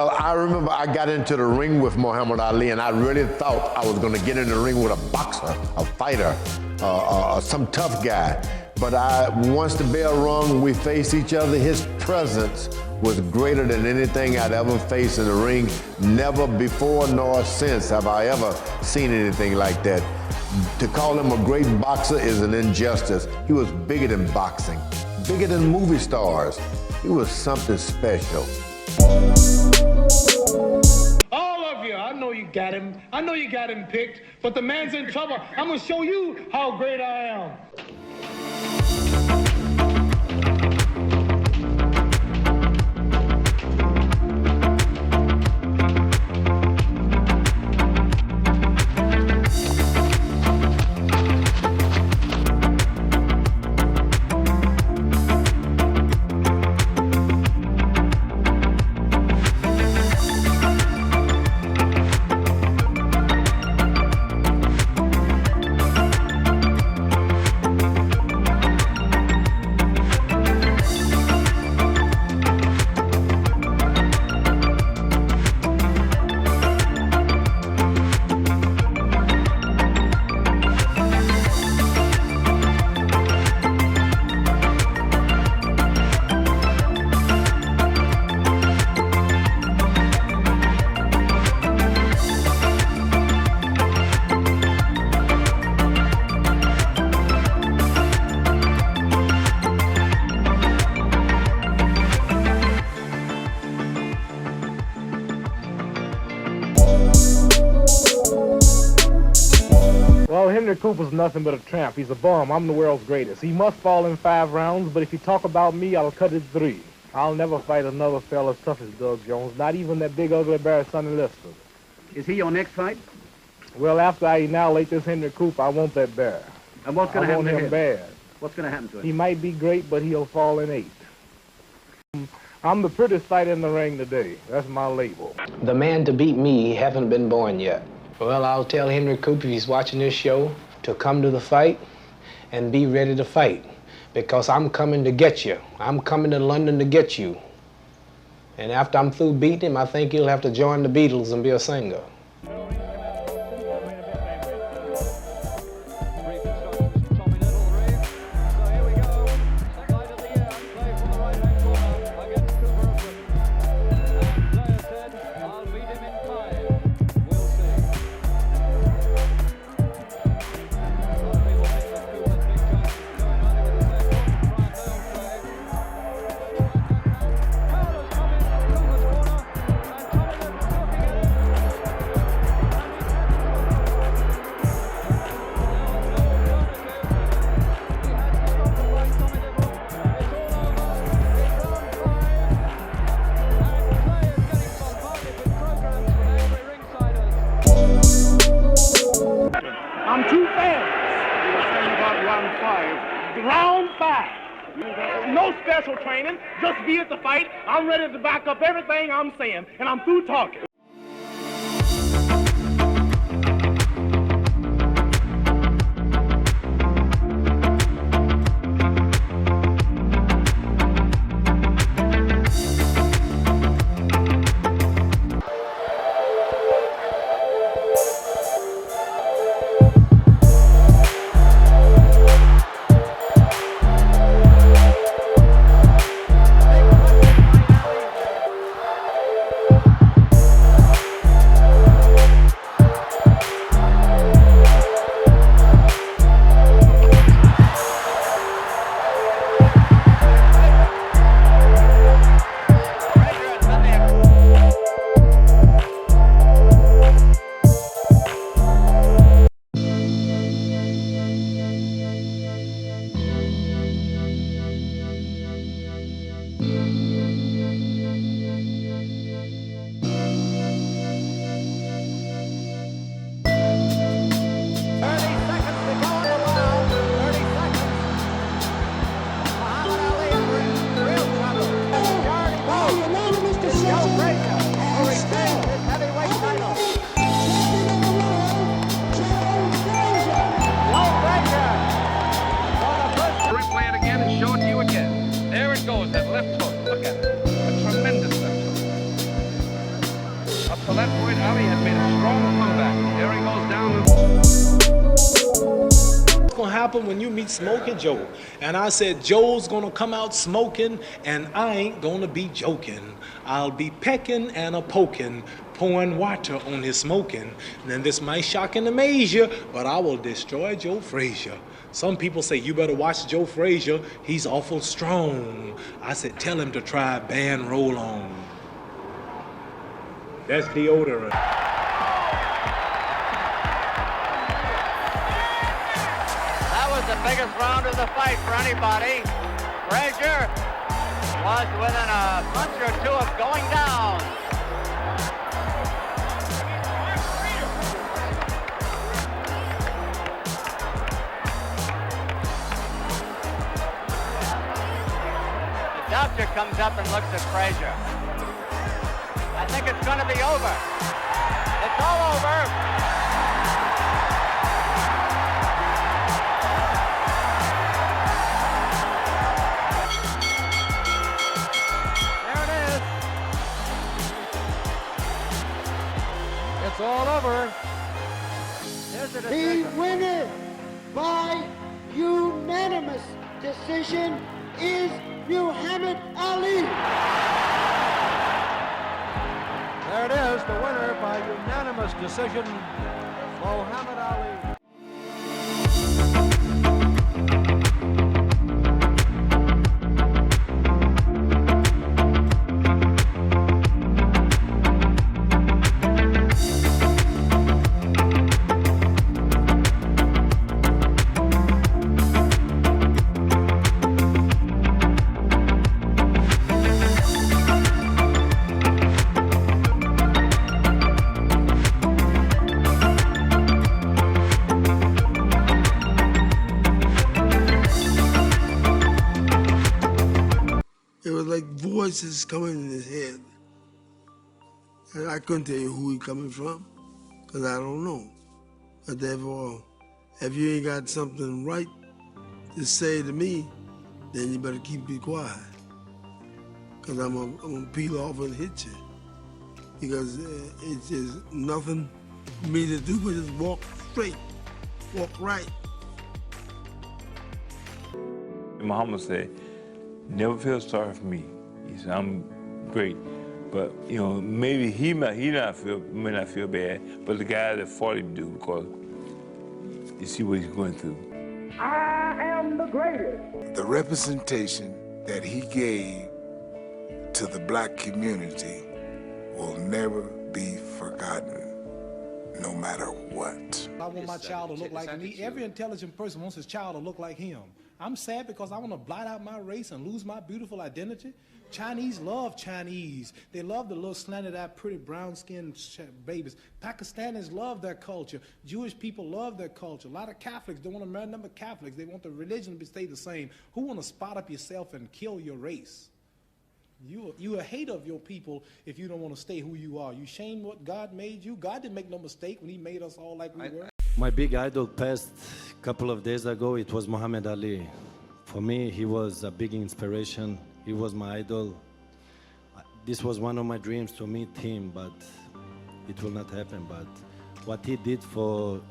Well, I remember I got into the ring with Muhammad Ali, and I really thought I was going to get in the ring with a boxer, a fighter, some tough guy. But once the bell rung, we faced each other. His presence was greater than anything I'd ever faced in the ring. Never before nor since have I ever seen anything like that. To call him a great boxer is an injustice. He was bigger than boxing, bigger than movie stars. He was something special. All of you, I know you got him. I know you got him picked, but the man's in trouble. I'm gonna show you how great I am. Well, Henry Cooper's nothing but a tramp. He's a bum. I'm the world's greatest. He must fall in 5 rounds, but if you talk about me, I'll cut it 3. I'll never fight another fella as tough as Doug Jones, not even that big ugly bear Sonny Liston. Is he your next fight? Well, after I annihilate this Henry Cooper, I want that bear. And what's going to happen to him? Bad. What's going to happen to him? He might be great, but he'll fall in 8. I'm the prettiest fighter in the ring today. That's my label. The man to beat me haven't been born yet. Well, I'll tell Henry Cooper, if he's watching this show, to come to the fight and be ready to fight, because I'm coming to get you. I'm coming to London to get you. And after I'm through beating him, I think he'll have to join the Beatles and be a singer. I'm too fast. You're saying about round 5. No special training, just be at the fight. I'm ready to back up everything I'm saying, and I'm through talking. to that point, Ali had made a strong comeback. There he goes down. What's gonna happen when you meet Smokey Joe? And I said, Joe's gonna come out smoking, and I ain't gonna be joking. I'll be pecking and a poking, pouring water on his smoking. Then this might shock and amaze you, but I will destroy Joe Frazier. Some people say, you better watch Joe Frazier, he's awful strong. I said, tell him to try Band Roll-On. That's deodorant. That was the biggest round of the fight for anybody. Frazier was within a punch or two of going down. The doctor comes up and looks at Frazier. I think it's going to be over. It's all over. It's all over. The winner by unanimous decision is Muhammad Ali. There it is, the winner by unanimous decision, Muhammad Ali. Voices coming in his head. And I couldn't tell you who he's coming from, because I don't know. But therefore, if you ain't got something right to say to me, then you better keep it quiet. Because I'm gonna peel off and hit you. Because it's just nothing for me to do but just walk straight, walk right. Muhammad said, never feel sorry for me. He said, I'm great. But, you know, maybe he may not feel bad, but the guy that fought him do, because you see what he's going through. I am the greatest. The representation that he gave to the black community will never be forgotten, no matter what. I want my child to look like me. Every intelligent person wants his child to look like him. I'm sad because I want to blot out my race and lose my beautiful identity. Chinese love Chinese. They love the little slanted-eyed, pretty brown-skinned babies. Pakistanis love their culture. Jewish people love their culture. A lot of Catholics don't want to marry number of Catholics. They want the religion to stay the same. Who want to spot up yourself and kill your race? You a hater of your people if you don't want to stay who you are. You shame what God made you. God didn't make no mistake when he made us all like we were. My big idol passed a couple of days ago. It was Muhammad Ali. For me, he was a big inspiration. He was my idol. This was one of my dreams to meet him, but it will not happen. But what he did for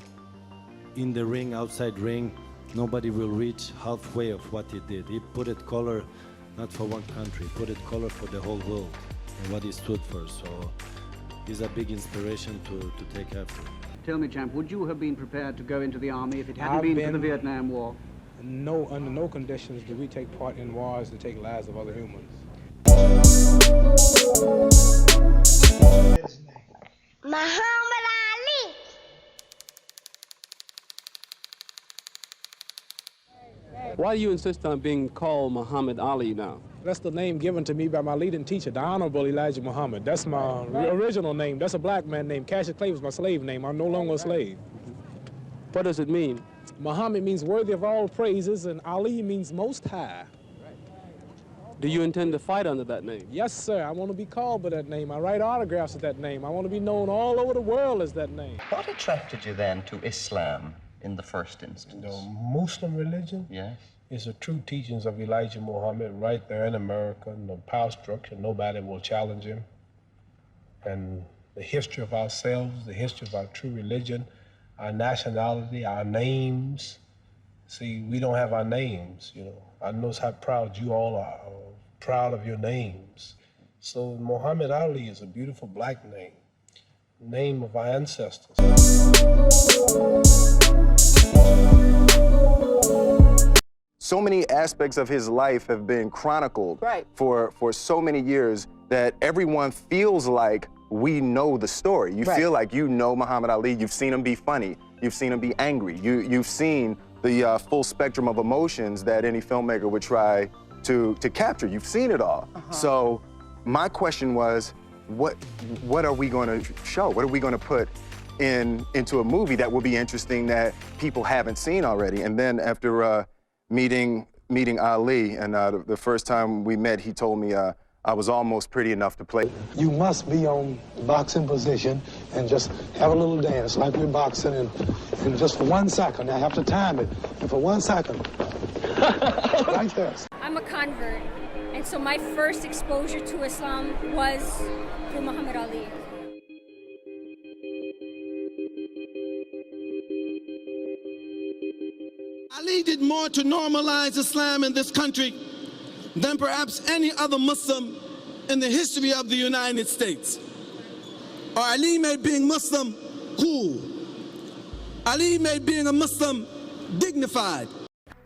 in the ring, outside ring, nobody will reach halfway of what he did. He put it color not for one country, put it color for the whole world and what he stood for. So he's a big inspiration to take after. Tell me, champ, would you have been prepared to go into the army if it hadn't been for the Vietnam War? No, under no conditions do we take part in wars to take lives of other humans. Muhammad Ali. Why do you insist on being called Muhammad Ali now? That's the name given to me by my leading teacher, the Honorable Elijah Muhammad. That's my original name. That's a black man name. Cassius Clay was my slave name. I'm no longer a slave. What does it mean? Muhammad means worthy of all praises, and Ali means most high. Do you intend to fight under that name? Yes, sir. I want to be called by that name. I write autographs with that name. I want to be known all over the world as that name. What attracted you then to Islam in the first instance? The Muslim religion? Yes. It's the true teachings of Elijah Muhammad right there in America. No power structure. Nobody will challenge him. And the history of ourselves, the history of our true religion, our nationality, our names. See, we don't have our names, you know. I know how proud you all are, proud of your names. So Muhammad Ali is a beautiful black name, name of our ancestors. So many aspects of his life have been chronicled for so many years that everyone feels like we know the story. You feel like you know Muhammad Ali. You've seen him be funny. You've seen him be angry. You've seen the full spectrum of emotions that any filmmaker would try to capture. You've seen it all. So my question was, what are we going to show? What are we going to put into a movie that will be interesting that people haven't seen already? And then after meeting Ali, and the first time we met, he told me I was almost pretty enough to play. You must be on boxing position and just have a little dance like we're boxing, and just for 1 second, I have to time it, and for 1 second, like this. I'm a convert, and so my first exposure to Islam was through Muhammad Ali. Ali did more to normalize Islam in this country than perhaps any other Muslim in the history of the United States. Or Ali made being Muslim cool. Ali made being a Muslim dignified.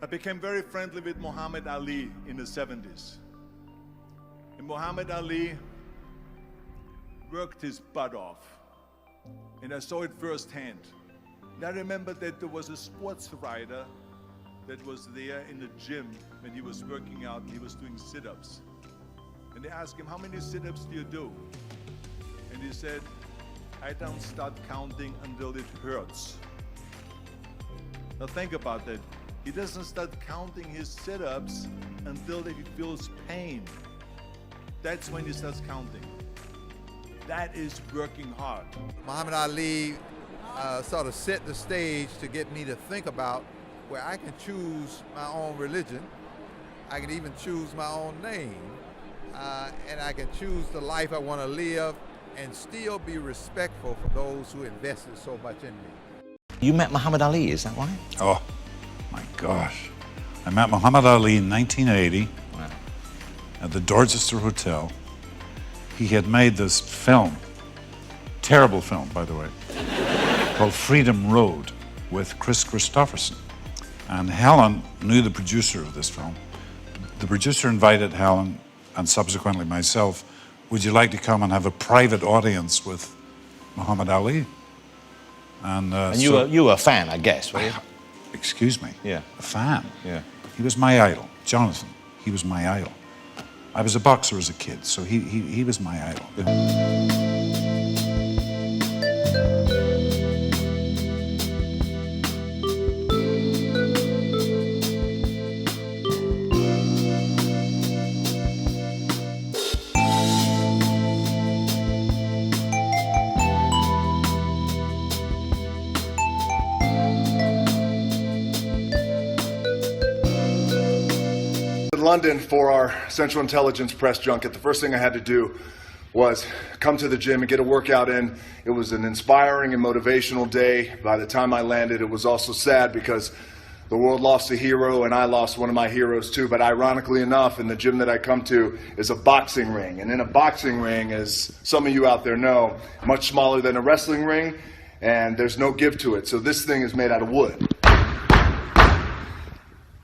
I became very friendly with Muhammad Ali in the 70s. And Muhammad Ali worked his butt off. And I saw it firsthand. And I remember that there was a sports writer that was there in the gym when he was working out and he was doing sit-ups. And they asked him, how many sit-ups do you do? And he said, I don't start counting until it hurts. Now think about that. He doesn't start counting his sit-ups until he feels pain. That's when he starts counting. That is working hard. Muhammad Ali sort of set the stage to get me to think about where I can choose my own religion, I can even choose my own name, and I can choose the life I want to live and still be respectful for those who invested so much in me. You met Muhammad Ali, is that right? Oh, my gosh. I met Muhammad Ali in 1980 at the Dorchester Hotel. He had made this film, terrible film, by the way, called Freedom Road with Chris Christopherson. And Helen knew the producer of this film. The producer invited Helen and subsequently myself, would you like to come and have a private audience with Muhammad Ali? And you were a fan, I guess, were you? Excuse me? Yeah. A fan? Yeah. He was my idol. Jonathan, he was my idol. I was a boxer as a kid, so he was my idol. London for our Central Intelligence press junket. The first thing I had to do was come to the gym and get a workout in. It was an inspiring and motivational day. By the time I landed, it was also sad because the world lost a hero and I lost one of my heroes too. But ironically enough, in the gym that I come to is a boxing ring. And in a boxing ring, as some of you out there know, much smaller than a wrestling ring, and there's no give to it. So this thing is made out of wood.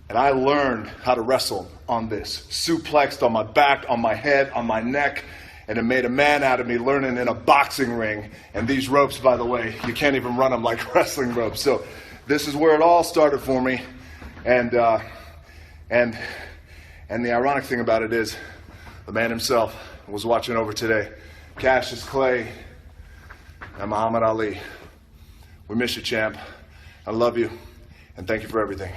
And I learned how to wrestle on this, suplexed on my back, on my head, on my neck, and it made a man out of me learning in a boxing ring. And these ropes, by the way, you can't even run them like wrestling ropes. So this is where it all started for me. And the ironic thing about it is the man himself was watching over today. Cassius Clay and Muhammad Ali. We miss you, champ. I love you, and thank you for everything.